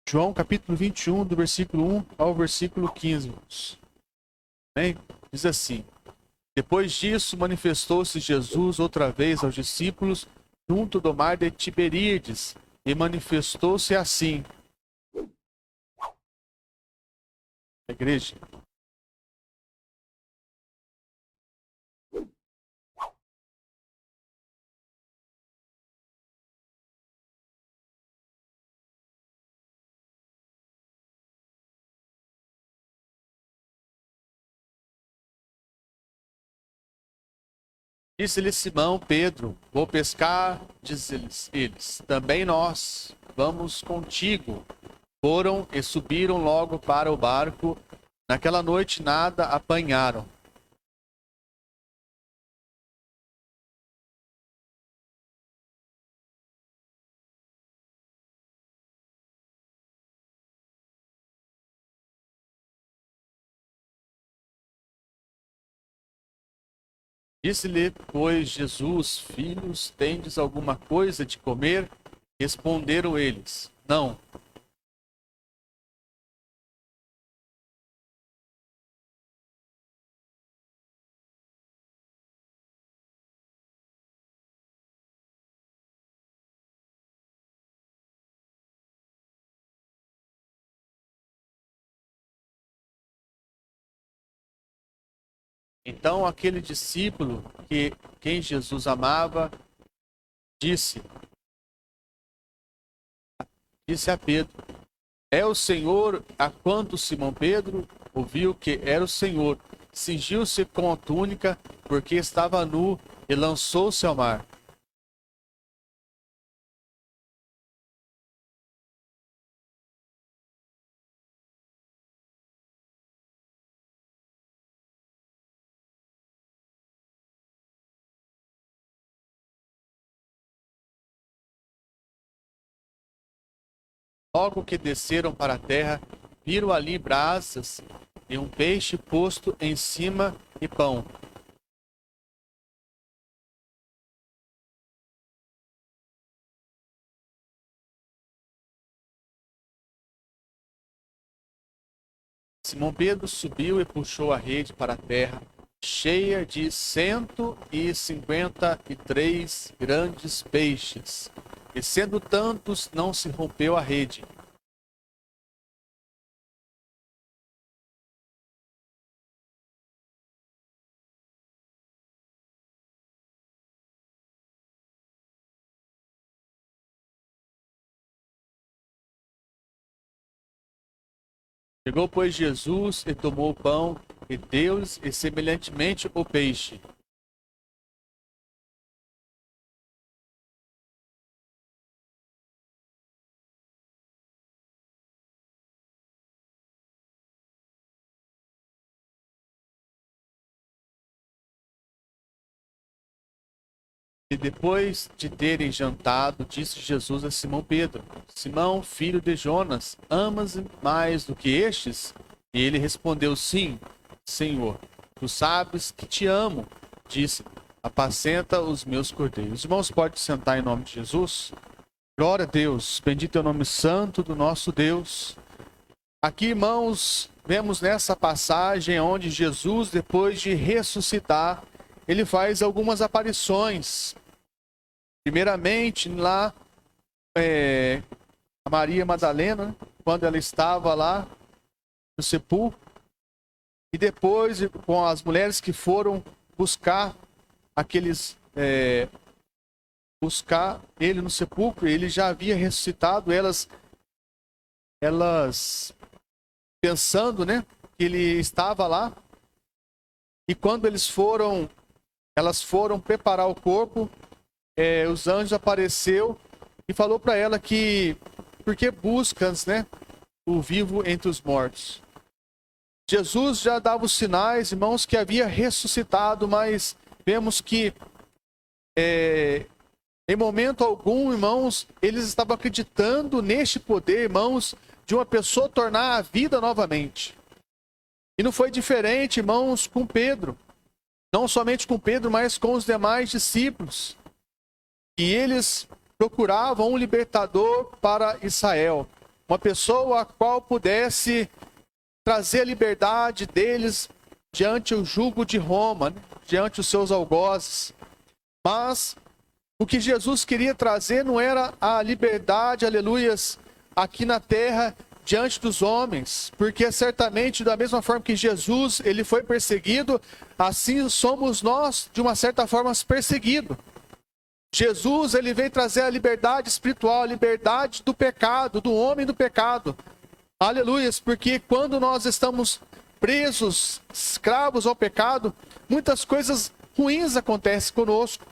João capítulo 21, do versículo 1 ao versículo 15. Bem, diz assim: Depois disso, manifestou-se Jesus outra vez aos discípulos junto do mar de Tiberíades, e manifestou-se assim. A igreja. Disse-lhe Simão Pedro: Vou pescar, diz eles. Também nós vamos contigo. Foram e subiram logo para o barco. Naquela noite nada apanharam. Disse-lhe, pois, Jesus: Filhos, tendes alguma coisa de comer? Responderam eles: Não. Então aquele discípulo quem Jesus amava disse a Pedro: É o Senhor. A quanto Simão Pedro ouviu que era o Senhor, cingiu-se com a túnica, porque estava nu, e lançou-se ao mar. Logo que desceram para a terra, viram ali brasas e um peixe posto em cima e pão. Simão Pedro subiu e puxou a rede para a terra, cheia de 153 grandes peixes. E sendo tantos, não se rompeu a rede. Chegou, pois, Jesus e tomou o pão, e deu-lhes, e semelhantemente o peixe. E depois de terem jantado, disse Jesus a Simão Pedro: Simão, filho de Jonas, amas-me mais do que estes? E ele respondeu: Sim, Senhor, tu sabes que te amo. Disse: Apacenta os meus cordeiros. Irmãos, pode sentar em nome de Jesus. Glória a Deus, bendito é o nome santo do nosso Deus. Aqui, irmãos, vemos nessa passagem onde Jesus, depois de ressuscitar, ele faz algumas aparições. Primeiramente, lá, a Maria Madalena, quando ela estava lá no sepulcro, e depois com as mulheres que foram buscar buscar ele no sepulcro. Ele já havia ressuscitado, elas pensando, né, que ele estava lá. E quando elas foram preparar o corpo, os anjos apareceu e falou para ela que porque buscas, né, o vivo entre os mortos. Jesus já dava os sinais, irmãos, que havia ressuscitado, mas vemos que em momento algum, irmãos, eles estavam acreditando neste poder, irmãos, de uma pessoa tornar a vida novamente. E não foi diferente, irmãos, com Pedro. Não somente com Pedro, mas com os demais discípulos. E eles procuravam um libertador para Israel. uma pessoa a qual pudesse trazer a liberdade deles diante o jugo de Roma, né? Diante os seus algozes. Mas o que Jesus queria trazer não era a liberdade, aleluias, aqui na terra, diante dos homens, porque certamente da mesma forma que Jesus ele foi perseguido, assim somos nós de uma certa forma perseguidos. Jesus ele veio trazer a liberdade espiritual, a liberdade do pecado, do homem do pecado. Aleluias, porque quando nós estamos presos, escravos ao pecado, muitas coisas ruins acontecem conosco.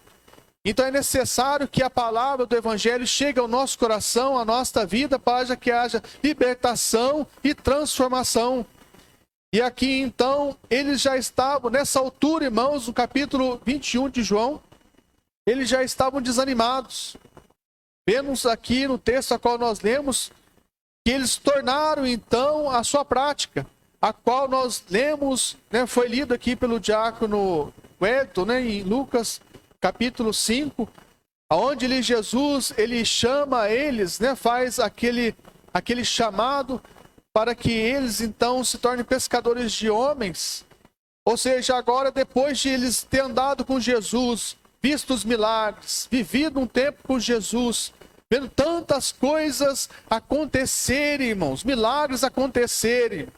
Então é necessário que a palavra do Evangelho chegue ao nosso coração, à nossa vida, para que haja libertação e transformação. E aqui então, eles já estavam, nessa altura, irmãos, no capítulo 21 de João, eles já estavam desanimados. Vemos aqui no texto a qual nós lemos, que eles tornaram então a sua prática, a qual nós lemos, né, foi lido aqui pelo diácono Wellington, né, em Lucas capítulo 5, onde Jesus ele chama eles, né, faz aquele chamado para que eles então se tornem pescadores de homens. Ou seja, agora depois de eles ter andado com Jesus, visto os milagres, vivido um tempo com Jesus, vendo tantas coisas acontecerem, irmãos, milagres acontecerem,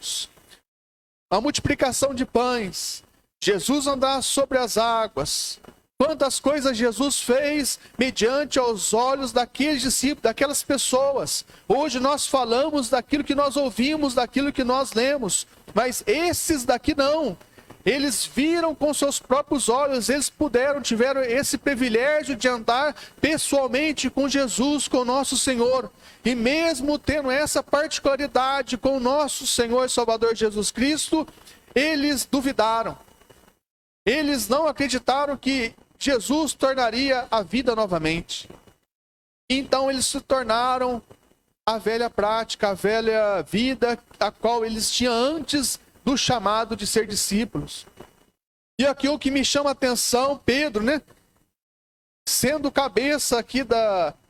a multiplicação de pães, Jesus andar sobre as águas, quantas coisas Jesus fez mediante aos olhos daqueles discípulos, daquelas pessoas. Hoje nós falamos daquilo que nós ouvimos, daquilo que nós lemos, mas esses daqui não. Eles viram com seus próprios olhos, eles tiveram esse privilégio de andar pessoalmente com Jesus, com o nosso Senhor. E mesmo tendo essa particularidade com o nosso Senhor e Salvador Jesus Cristo, eles duvidaram. Eles não acreditaram que Jesus tornaria a vida novamente. Então eles se tornaram a velha prática, a velha vida, a qual eles tinham antes do chamado de ser discípulos. E aqui o que me chama a atenção, Pedro, né? Sendo cabeça aqui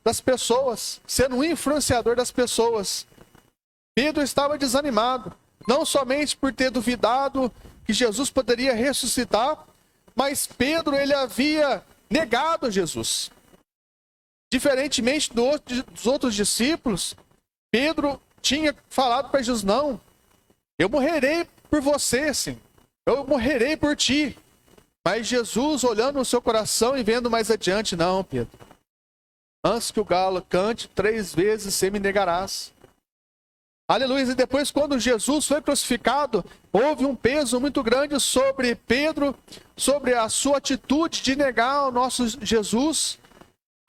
das pessoas, sendo um influenciador das pessoas. Pedro estava desanimado, não somente por ter duvidado que Jesus poderia ressuscitar, mas Pedro ele havia negado Jesus. Diferentemente dos outros discípulos, Pedro tinha falado para Jesus, não, eu morrerei por você, sim. Eu morrerei por ti. Mas Jesus, olhando no seu coração e vendo mais adiante, não, Pedro. Antes que o galo cante 3 vezes, você me negarás. Aleluia. E depois, quando Jesus foi crucificado, houve um peso muito grande sobre Pedro, sobre a sua atitude de negar o nosso Jesus.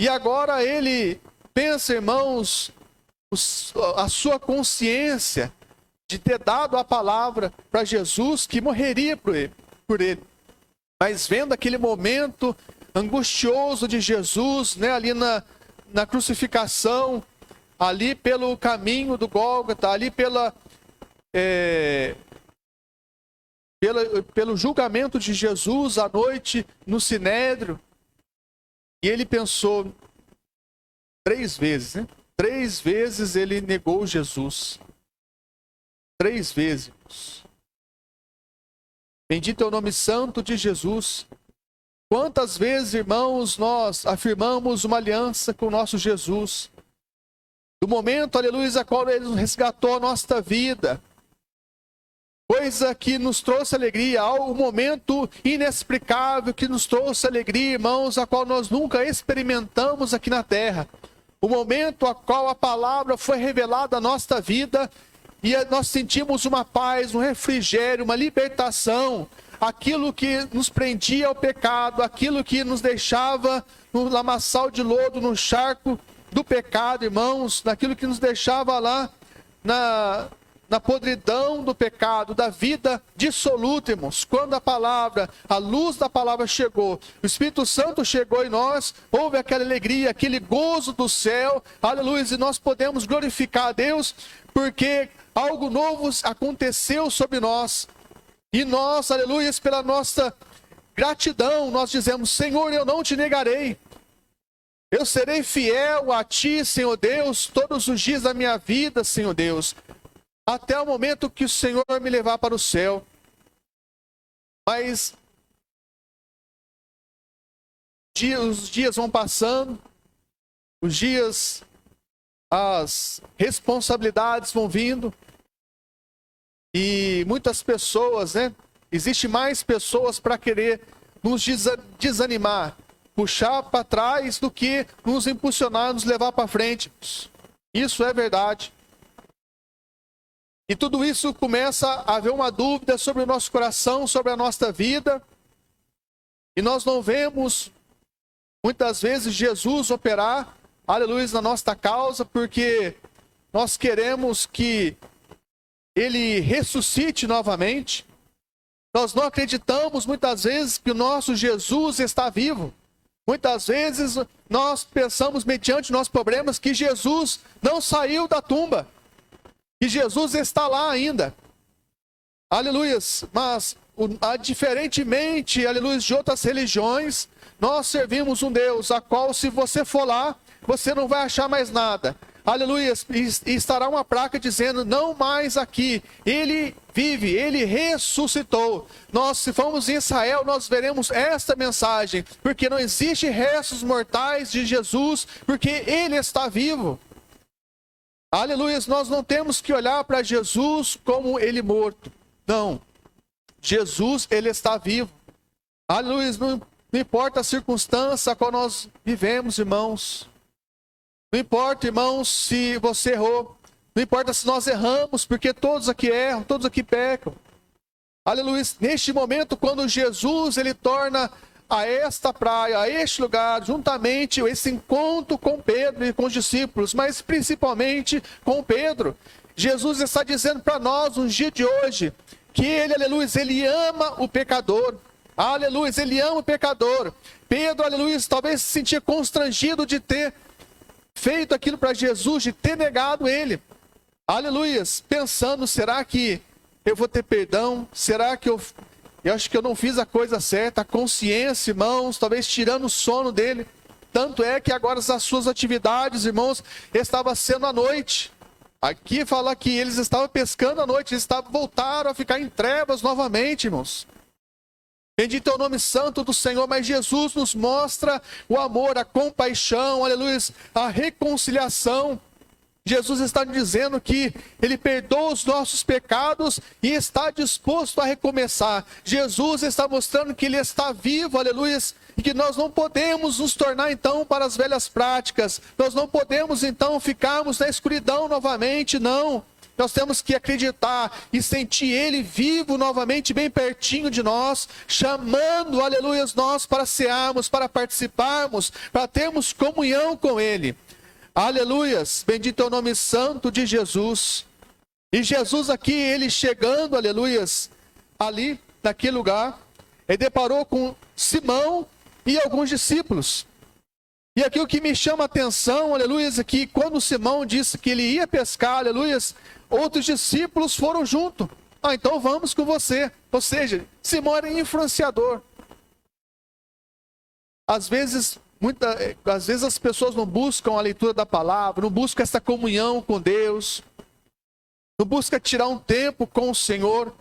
E agora ele pensa, irmãos, a sua consciência de ter dado a palavra para Jesus que morreria por ele. Mas vendo aquele momento angustioso de Jesus, né, ali na crucificação, ali pelo caminho do Gólgota, ali pelo julgamento de Jesus à noite no Sinédrio, e ele pensou 3 vezes, né? 3 vezes ele negou Jesus. 3 vezes. Bendito é o nome santo de Jesus. Quantas vezes, irmãos, nós afirmamos uma aliança com o nosso Jesus. Do momento, aleluia, a qual ele resgatou a nossa vida. Coisa que nos trouxe alegria, um momento inexplicável que nos trouxe alegria, irmãos, a qual nós nunca experimentamos aqui na terra. O momento a qual a palavra foi revelada à nossa vida e nós sentimos uma paz, um refrigério, uma libertação. Aquilo que nos prendia ao pecado, aquilo que nos deixava no lamaçal de lodo, no charco do pecado, irmãos, naquilo que nos deixava lá na podridão do pecado, da vida dissoluta, irmãos. Quando a luz da palavra chegou, o Espírito Santo chegou em nós, houve aquela alegria, aquele gozo do céu, aleluia, e nós podemos glorificar a Deus, porque algo novo aconteceu sobre nós. E nós, aleluia, pela nossa gratidão, nós dizemos, Senhor, eu não te negarei. Eu serei fiel a Ti, Senhor Deus, todos os dias da minha vida, Senhor Deus, até o momento que o Senhor me levar para o céu. Mas os dias vão passando, os dias, as responsabilidades vão vindo, e muitas pessoas, Existem mais pessoas para querer nos desanimar, puxar para trás do que nos impulsionar, nos levar para frente. Isso é verdade. E tudo isso começa a haver uma dúvida sobre o nosso coração, sobre a nossa vida. E nós não vemos, muitas vezes, Jesus operar, aleluia, na nossa causa, porque nós queremos que Ele ressuscite novamente. Nós não acreditamos, muitas vezes, que o nosso Jesus está vivo. Muitas vezes, nós pensamos, mediante nossos problemas, que Jesus não saiu da tumba. Que Jesus está lá ainda. Aleluias. Mas, diferentemente, aleluia, de outras religiões, nós servimos um Deus, a qual, se você for lá, você não vai achar mais nada. Aleluia, e estará uma placa dizendo, não mais aqui, Ele vive, Ele ressuscitou. Nós, se formos em Israel, nós veremos esta mensagem, porque não existe restos mortais de Jesus, porque Ele está vivo. Aleluia, nós não temos que olhar para Jesus como Ele morto, não. Jesus, Ele está vivo. Aleluia, não importa a circunstância a qual nós vivemos, irmãos. Não importa, irmãos, se você errou. Não importa se nós erramos, porque todos aqui erram, todos aqui pecam. Aleluia. Neste momento, quando Jesus, Ele torna a esta praia, a este lugar, juntamente esse encontro com Pedro e com os discípulos, mas principalmente com Pedro. Jesus está dizendo para nós, no dia de hoje, que Ele, aleluia, Ele ama o pecador. Aleluia, Ele ama o pecador. Pedro, aleluia, talvez se sentia constrangido de ter feito aquilo para Jesus, de ter negado Ele. Aleluias, pensando, será que eu vou ter perdão? Será que eu acho que eu não fiz a coisa certa? A consciência, irmãos, talvez tirando o sono dele. Tanto é que agora as suas atividades, irmãos, estavam sendo à noite. Aqui fala que eles estavam pescando à noite, eles voltaram a ficar em trevas novamente, irmãos. Bendito é o nome santo do Senhor, mas Jesus nos mostra o amor, a compaixão, aleluia, a reconciliação. Jesus está dizendo que Ele perdoa os nossos pecados e está disposto a recomeçar. Jesus está mostrando que Ele está vivo, aleluia, e que nós não podemos nos tornar então para as velhas práticas. Nós não podemos então ficarmos na escuridão novamente, não. Nós temos que acreditar e sentir Ele vivo novamente, bem pertinho de nós, chamando, aleluia, nós para cearmos, para participarmos, para termos comunhão com Ele. Aleluias, bendito é o nome santo de Jesus. E Jesus aqui, Ele chegando, aleluias, ali, naquele lugar, Ele deparou com Simão e alguns discípulos. E aqui o que me chama a atenção, aleluia, é que quando Simão disse que ele ia pescar, aleluia, outros discípulos foram junto. Então vamos com você. Ou seja, Simão era influenciador. Às vezes as pessoas não buscam a leitura da palavra, não buscam essa comunhão com Deus, não buscam tirar um tempo com o Senhor,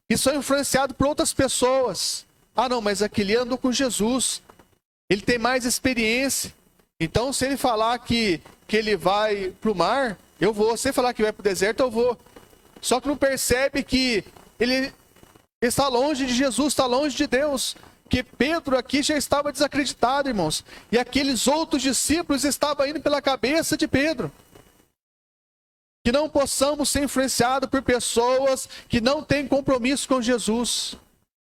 e são influenciados por outras pessoas. Ah não, mas aquele andou com Jesus. Ele tem mais experiência. Então, se ele falar que ele vai para o mar, eu vou. Se ele falar que vai para o deserto, eu vou. Só que não percebe que ele está longe de Jesus, está longe de Deus. Que Pedro aqui já estava desacreditado, irmãos. E aqueles outros discípulos estavam indo pela cabeça de Pedro. Que não possamos ser influenciados por pessoas que não têm compromisso com Jesus.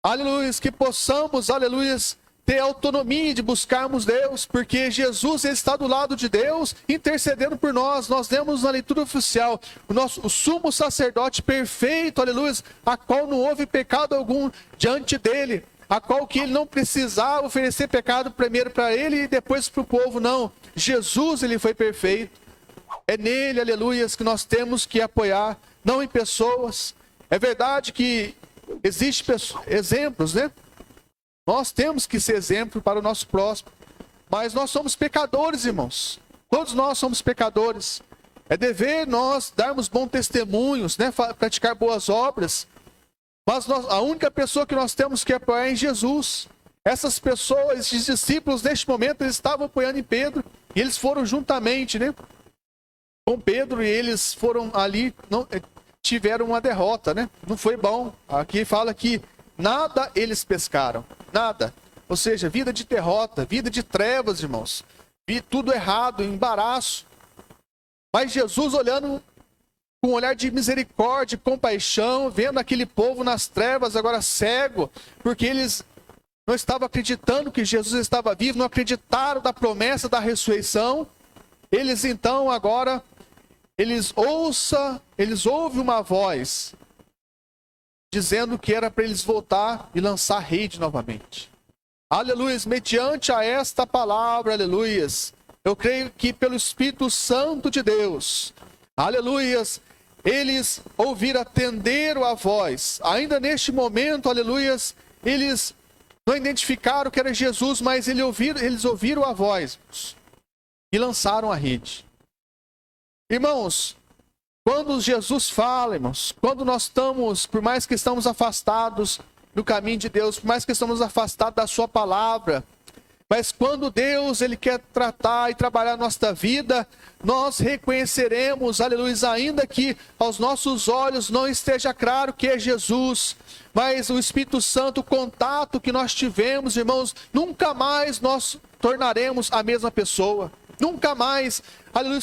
Aleluia. Que possamos, aleluia, ter autonomia de buscarmos Deus, porque Jesus está do lado de Deus, intercedendo por nós. Nós lemos na leitura oficial, o sumo sacerdote perfeito, aleluia, a qual não houve pecado algum diante dele, a qual que ele não precisava oferecer pecado primeiro para ele e depois para o povo, não. Jesus, ele foi perfeito. É nele, aleluia, que nós temos que apoiar, não em pessoas. É verdade que existem exemplos, né? Nós temos que ser exemplo para o nosso próximo. Mas nós somos pecadores, irmãos. Todos nós somos pecadores. É dever nós darmos bons testemunhos, né? Praticar boas obras. Mas a única pessoa que nós temos que apoiar é em Jesus. Essas pessoas, esses discípulos, neste momento, eles estavam apoiando em Pedro. E eles foram juntamente, né? Com Pedro, e eles foram ali, tiveram uma derrota, né? Não foi bom. Aqui fala que nada eles pescaram. Nada. Ou seja, vida de derrota, vida de trevas, irmãos. Vi tudo errado, embaraço. Mas Jesus olhando com um olhar de misericórdia, compaixão, vendo aquele povo nas trevas, agora cego, porque eles não estavam acreditando que Jesus estava vivo, não acreditaram da promessa da ressurreição. Eles então agora, eles ouvem uma voz dizendo que era para eles voltar e lançar a rede novamente. Aleluias, mediante a esta palavra, aleluias, eu creio que pelo Espírito Santo de Deus, aleluias, eles ouviram, atenderam a voz. Ainda neste momento, aleluias, eles não identificaram que era Jesus, mas eles ouviram a voz e lançaram a rede. Irmãos, quando Jesus fala, irmãos, quando nós estamos, por mais que estamos afastados do caminho de Deus, por mais que estamos afastados da sua palavra, mas quando Deus ele quer tratar e trabalhar a nossa vida, nós reconheceremos, aleluia, ainda que aos nossos olhos não esteja claro que é Jesus, mas o Espírito Santo, o contato que nós tivemos, irmãos, nunca mais nós tornaremos a mesma pessoa. Nunca mais, aleluia,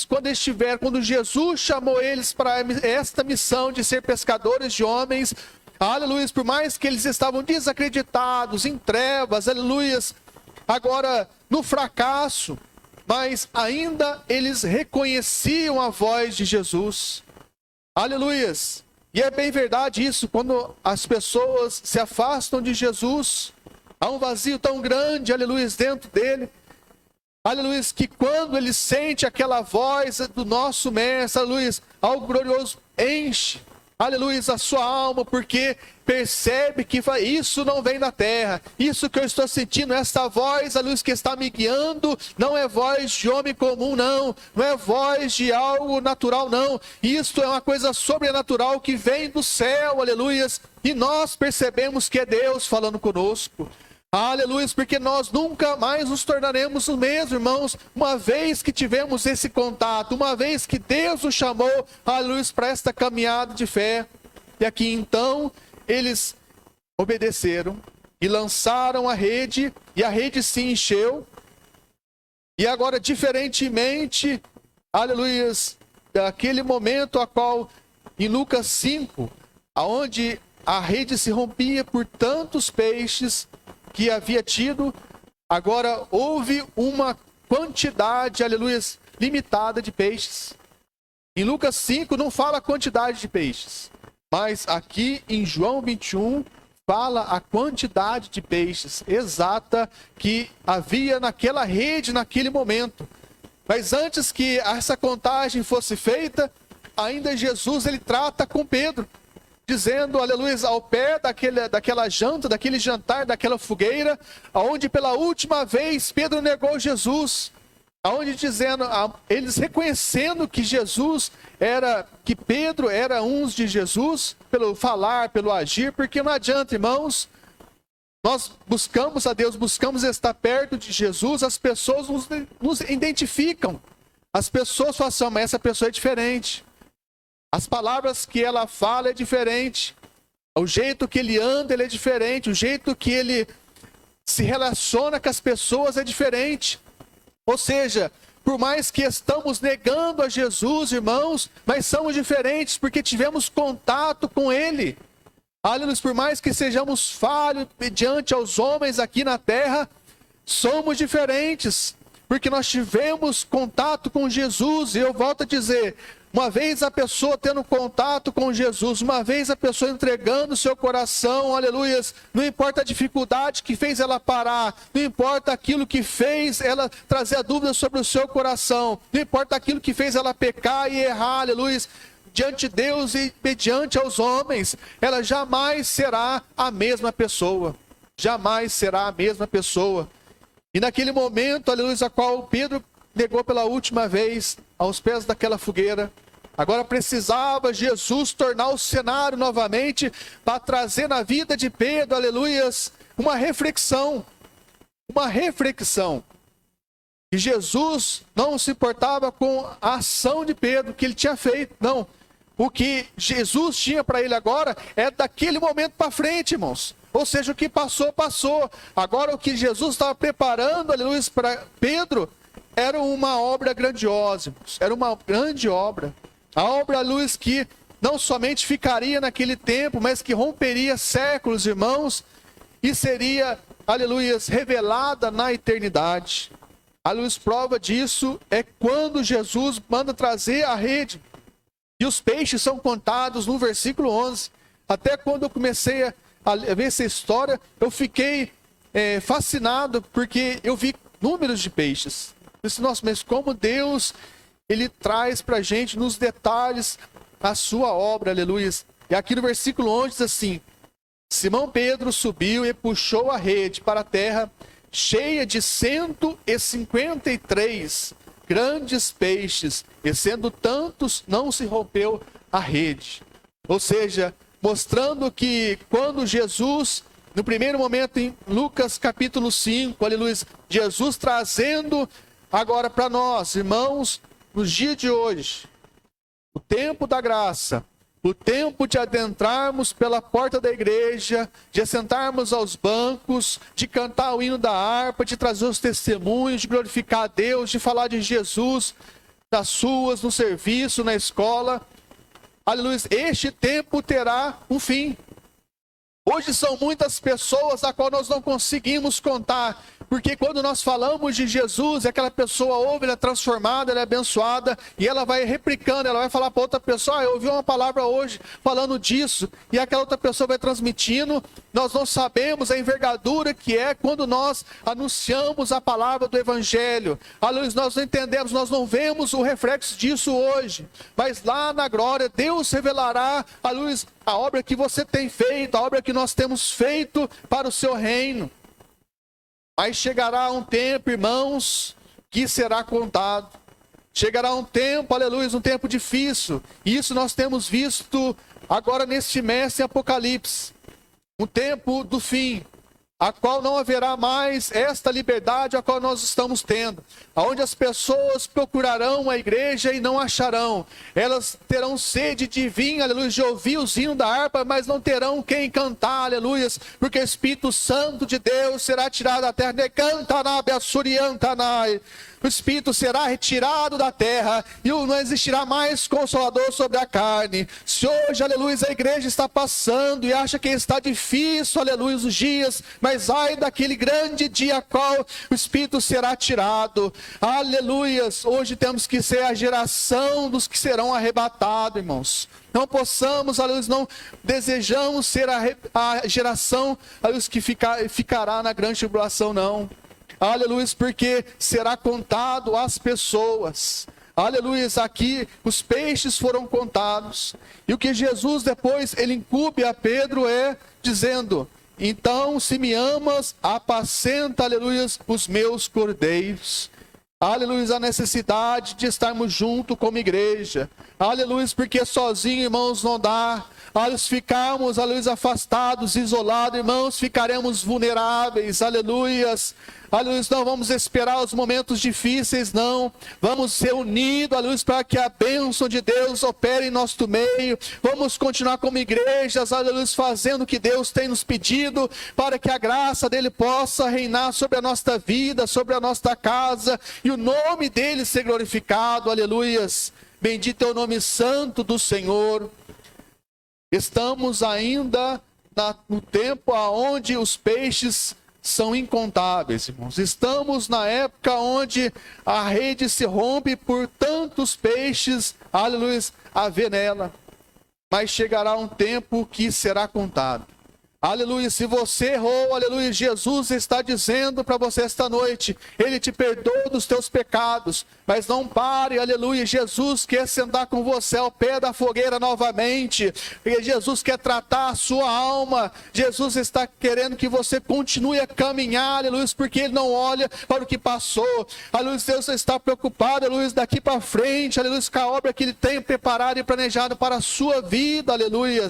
quando Jesus chamou eles para esta missão de ser pescadores de homens, aleluia, por mais que eles estavam desacreditados, em trevas, aleluia, agora no fracasso, mas ainda eles reconheciam a voz de Jesus. Aleluia. E é bem verdade isso, quando as pessoas se afastam de Jesus, há um vazio tão grande, aleluia, dentro dele. Aleluia, que quando ele sente aquela voz do nosso mestre, aleluia, algo glorioso enche, aleluia, a sua alma, porque percebe que isso não vem da terra, isso que eu estou sentindo, essa voz, aleluia, que está me guiando, não é voz de homem comum, não é voz de algo natural, não, isto é uma coisa sobrenatural que vem do céu, aleluia, e nós percebemos que é Deus falando conosco. Aleluia, porque nós nunca mais nos tornaremos o mesmo, irmãos, uma vez que tivemos esse contato, uma vez que Deus nos chamou, aleluia, para esta caminhada de fé. E aqui então, eles obedeceram e lançaram a rede, e a rede se encheu. E agora, diferentemente, aleluia, daquele momento a qual, em Lucas 5, aonde a rede se rompia por tantos peixes que havia tido, agora houve uma quantidade, aleluia, limitada de peixes. Em Lucas 5 não fala a quantidade de peixes, mas aqui em João 21 fala a quantidade de peixes exata que havia naquela rede naquele momento. Mas antes que essa contagem fosse feita, ainda Jesus ele trata com Pedro, dizendo, aleluia, ao pé daquela janta, daquele jantar, daquela fogueira, onde pela última vez Pedro negou Jesus, aonde dizendo, eles reconhecendo que que Pedro era um de Jesus, pelo falar, pelo agir, porque não adianta, irmãos, nós buscamos a Deus, buscamos estar perto de Jesus, as pessoas nos identificam, as pessoas falam assim, mas essa pessoa é diferente. As palavras que ela fala é diferente. O jeito que ele anda, ele é diferente. O jeito que ele se relaciona com as pessoas é diferente. Ou seja, por mais que estamos negando a Jesus, irmãos, mas somos diferentes porque tivemos contato com ele. Aleluia, por mais que sejamos falhos diante aos homens aqui na terra, somos diferentes. Porque nós tivemos contato com Jesus. E eu volto a dizer, uma vez a pessoa tendo contato com Jesus, uma vez a pessoa entregando o seu coração, aleluia, não importa a dificuldade que fez ela parar, não importa aquilo que fez ela trazer a dúvida sobre o seu coração, não importa aquilo que fez ela pecar e errar, aleluia, diante de Deus e mediante aos homens, ela jamais será a mesma pessoa, jamais será a mesma pessoa. E naquele momento, aleluia, a qual Pedro negou pela última vez aos pés daquela fogueira, agora precisava Jesus tornar o cenário novamente para trazer na vida de Pedro, aleluias, uma reflexão. Uma reflexão. E Jesus não se importava com a ação de Pedro, que ele tinha feito, não. O que Jesus tinha para ele agora é daquele momento para frente, irmãos. Ou seja, o que passou, passou. Agora o que Jesus estava preparando, aleluia, para Pedro, era uma obra grandiosa, irmãos. Era uma grande obra. A obra, aleluia, que não somente ficaria naquele tempo, mas que romperia séculos, irmãos, e seria, aleluia, revelada na eternidade. A luz prova disso é quando Jesus manda trazer a rede. E os peixes são contados no versículo 11. Até quando eu comecei a ver essa história, eu fiquei fascinado, porque eu vi números de peixes. Eu disse, nossa, mas como Deus, Ele traz para a gente nos detalhes a sua obra, aleluia. E aqui no versículo 11 diz assim: Simão Pedro subiu e puxou a rede para a terra, cheia de 153 grandes peixes, e sendo tantos, não se rompeu a rede. Ou seja, mostrando que quando Jesus, no primeiro momento em Lucas capítulo 5, aleluia, Jesus trazendo agora para nós, irmãos, nos dias de hoje, o tempo da graça, o tempo de adentrarmos pela porta da igreja, de assentarmos aos bancos, de cantar o hino da harpa, de trazer os testemunhos, de glorificar a Deus, de falar de Jesus nas ruas, no serviço, na escola. Aleluia, este tempo terá um fim. Hoje são muitas pessoas a qual nós não conseguimos contar, porque quando nós falamos de Jesus, aquela pessoa ouve, ela é transformada, ela é abençoada, e ela vai replicando, ela vai falar para outra pessoa, eu ouvi uma palavra hoje falando disso, e aquela outra pessoa vai transmitindo. Nós não sabemos a envergadura que é quando nós anunciamos a palavra do Evangelho. Aleluia, nós não entendemos, nós não vemos o reflexo disso hoje, mas lá na glória, Deus revelará, aleluia, a obra que você tem feito, a obra que nós temos feito para o seu reino. Mas chegará um tempo, irmãos, que será contado. Chegará um tempo, aleluia, um tempo difícil. E isso nós temos visto agora neste mês em Apocalipse. Um tempo do fim, a qual não haverá mais esta liberdade a qual nós estamos tendo, onde as pessoas procurarão a igreja e não acharão. Elas terão sede de vir, aleluia, de ouvir os hinos da harpa, mas não terão quem cantar, aleluia, porque o Espírito Santo de Deus será tirado da terra. O Espírito será retirado da terra e não existirá mais Consolador sobre a carne. Se hoje, aleluia, a igreja está passando e acha que está difícil, aleluia, os dias, mas ai daquele grande dia a qual o Espírito será tirado. Aleluia, hoje temos que ser a geração dos que serão arrebatados, irmãos. Não possamos, aleluia, não desejamos ser a geração, aleluia, que ficará na grande tribulação, não. Aleluia, porque será contado às pessoas. Aleluia, aqui os peixes foram contados. E o que Jesus depois, ele incube a Pedro é dizendo: então, se me amas, apacenta, aleluia, os meus cordeiros. Aleluia, a necessidade de estarmos juntos como igreja. Aleluia, porque sozinho, irmãos, não dá. Aleluia, ficarmos, aleluia, afastados, isolados, irmãos, ficaremos vulneráveis. Aleluia. Aleluia, não vamos esperar os momentos difíceis, não. Vamos ser unidos, aleluia, para que a bênção de Deus opere em nosso meio. Vamos continuar como igrejas, aleluia, fazendo o que Deus tem nos pedido, para que a graça dele possa reinar sobre a nossa vida, sobre a nossa casa, e o nome dele ser glorificado, aleluia. Bendito é o nome santo do Senhor. Estamos ainda no tempo onde os peixes são incontáveis, irmãos. Estamos na época onde a rede se rompe por tantos peixes, aleluia, haver nela. Mas chegará um tempo que será contado. Aleluia, se você errou, aleluia, Jesus está dizendo para você esta noite, Ele te perdoa dos teus pecados, mas não pare, aleluia, Jesus quer sentar com você ao pé da fogueira novamente, porque Jesus quer tratar a sua alma, Jesus está querendo que você continue a caminhar, aleluia, porque Ele não olha para o que passou, aleluia, Deus está preocupado, aleluia, daqui para frente, aleluia, com a obra que Ele tem preparado e planejado para a sua vida, aleluia,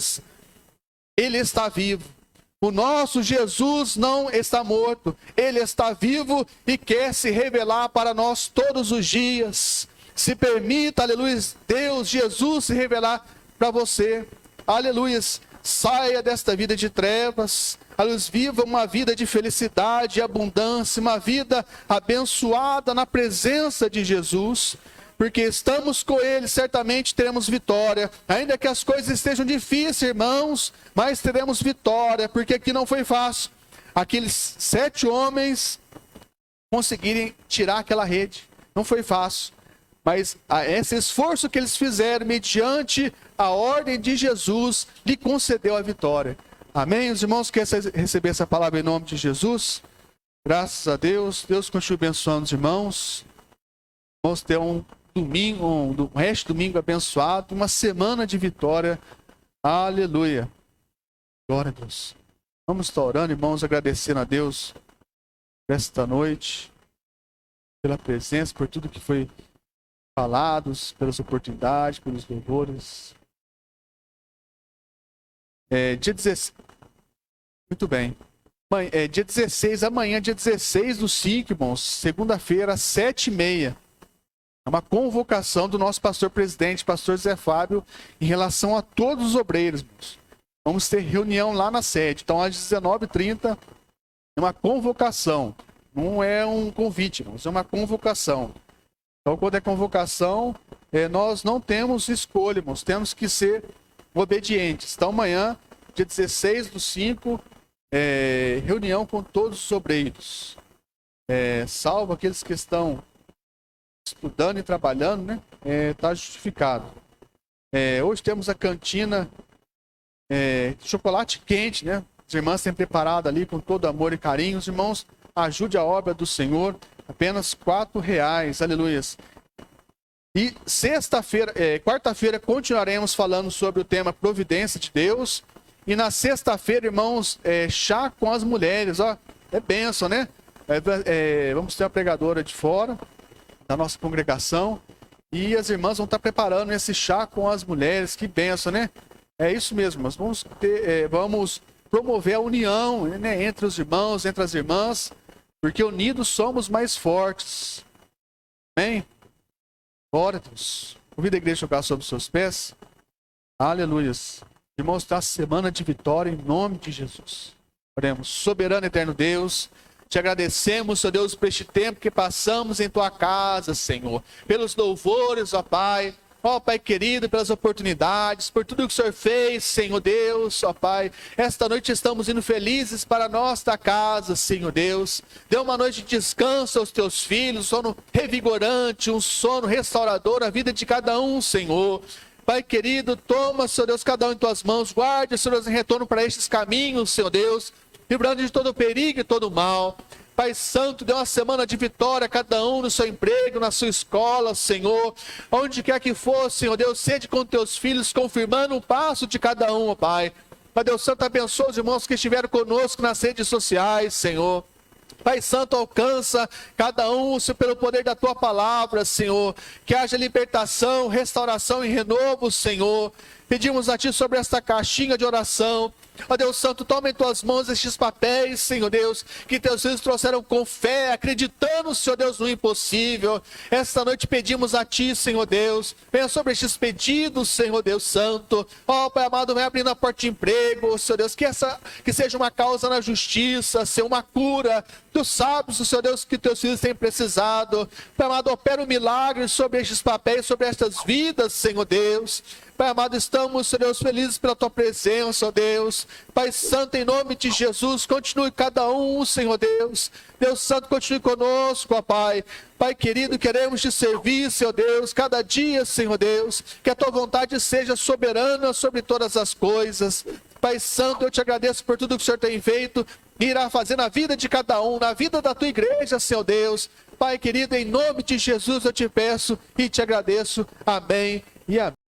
Ele está vivo. O nosso Jesus não está morto, Ele está vivo e quer se revelar para nós todos os dias. Se permita, aleluia, Deus, Jesus se revelar para você. Aleluia, saia desta vida de trevas, aleluia, viva uma vida de felicidade e abundância, uma vida abençoada na presença de Jesus. Porque estamos com Ele, certamente teremos vitória. Ainda que as coisas estejam difíceis, irmãos, mas teremos vitória, porque aqui não foi fácil. Aqueles 7 homens conseguirem tirar aquela rede. Não foi fácil. Mas esse esforço que eles fizeram, mediante a ordem de Jesus, lhe concedeu a vitória. Amém? Os irmãos querem receber essa palavra em nome de Jesus? Graças a Deus. Deus continue abençoando os irmãos. Vamos ter um resto de domingo abençoado, uma semana de vitória. Aleluia. Glória a Deus. Vamos estar orando, irmãos, agradecendo a Deus por esta noite, pela presença, por tudo que foi falado, pelas oportunidades, pelos louvores. Dia 16. Muito bem. Dia 16, amanhã, dia 16 do 5, irmãos, segunda-feira, às 7h30. É uma convocação do nosso pastor presidente, pastor Zé Fábio, em relação a todos os obreiros. Vamos ter reunião lá na sede. Então, às 19h30, é uma convocação. Não é um convite, não. É uma convocação. Então, quando é convocação, nós não temos escolha, irmãos. Temos que ser obedientes. Então, amanhã, dia 16 do 5, reunião com todos os obreiros. Salvo aqueles que estão estudando e trabalhando, né? Está justificado. Hoje temos a cantina chocolate quente, né? As irmãs têm preparado ali com todo amor e carinho. Os irmãos, ajude a obra do Senhor, apenas R$4, aleluia. E quarta-feira continuaremos falando sobre o tema Providência de Deus. E na sexta-feira, irmãos, chá com as mulheres, ó, é bênção, né? Vamos ter a pregadora de fora da nossa congregação, e as irmãs vão estar preparando esse chá com as mulheres, que benção, né? É isso mesmo, nós vamos promover a união, né, entre os irmãos, entre as irmãs, porque unidos somos mais fortes. Amém? Glória a Deus. Convido a igreja a jogar sobre os seus pés. Aleluia. Irmãos, está a semana de vitória em nome de Jesus. Oremos. Soberano e eterno Deus, te agradecemos, ó Deus, por este tempo que passamos em tua casa, Senhor. Pelos louvores, ó Pai. Ó Pai querido, pelas oportunidades, por tudo que o Senhor fez, Senhor Deus, ó Pai. Esta noite estamos indo felizes para a nossa casa, Senhor Deus. Dê uma noite de descanso aos teus filhos, um sono revigorante, um sono restaurador à vida de cada um, Senhor. Pai querido, toma, Senhor Deus, cada um em tuas mãos. Guarde, Senhor Deus, em retorno para estes caminhos, Senhor Deus. Livrando de todo perigo e todo mal. Pai Santo, dê uma semana de vitória a cada um no seu emprego, na sua escola, Senhor. Onde quer que for, Senhor Deus, sede com teus filhos, confirmando o passo de cada um, ó Pai. Pai Deus Santo, abençoa os irmãos que estiveram conosco nas redes sociais, Senhor. Pai Santo, alcança cada um, Senhor, pelo poder da Tua palavra, Senhor. Que haja libertação, restauração e renovo, Senhor. Pedimos a Ti sobre esta caixinha de oração. Ó Deus Santo, toma em Tuas mãos estes papéis, Senhor Deus, que Teus filhos trouxeram com fé, acreditando, Senhor Deus, no impossível. Esta noite pedimos a Ti, Senhor Deus, venha sobre estes pedidos, Senhor Deus Santo. Ó Pai amado, vem abrindo a porta de emprego, Senhor Deus, que seja uma causa na justiça, Senhor, uma cura. Tu sabes, Senhor Deus, que Teus filhos têm precisado. Pai amado, opera um milagre sobre estes papéis, sobre estas vidas, Senhor Deus. Pai amado, estamos, Senhor Deus, felizes pela Tua presença, ó Deus. Pai Santo, em nome de Jesus, continue cada um, Senhor Deus. Deus Santo, continue conosco, ó Pai. Pai querido, queremos Te servir, Senhor Deus, cada dia, Senhor Deus. Que a Tua vontade seja soberana sobre todas as coisas. Pai Santo, eu te agradeço por tudo que o Senhor tem feito e irá fazer na vida de cada um, na vida da tua igreja, Senhor Deus. Pai querido, em nome de Jesus eu te peço e te agradeço. Amém e amém.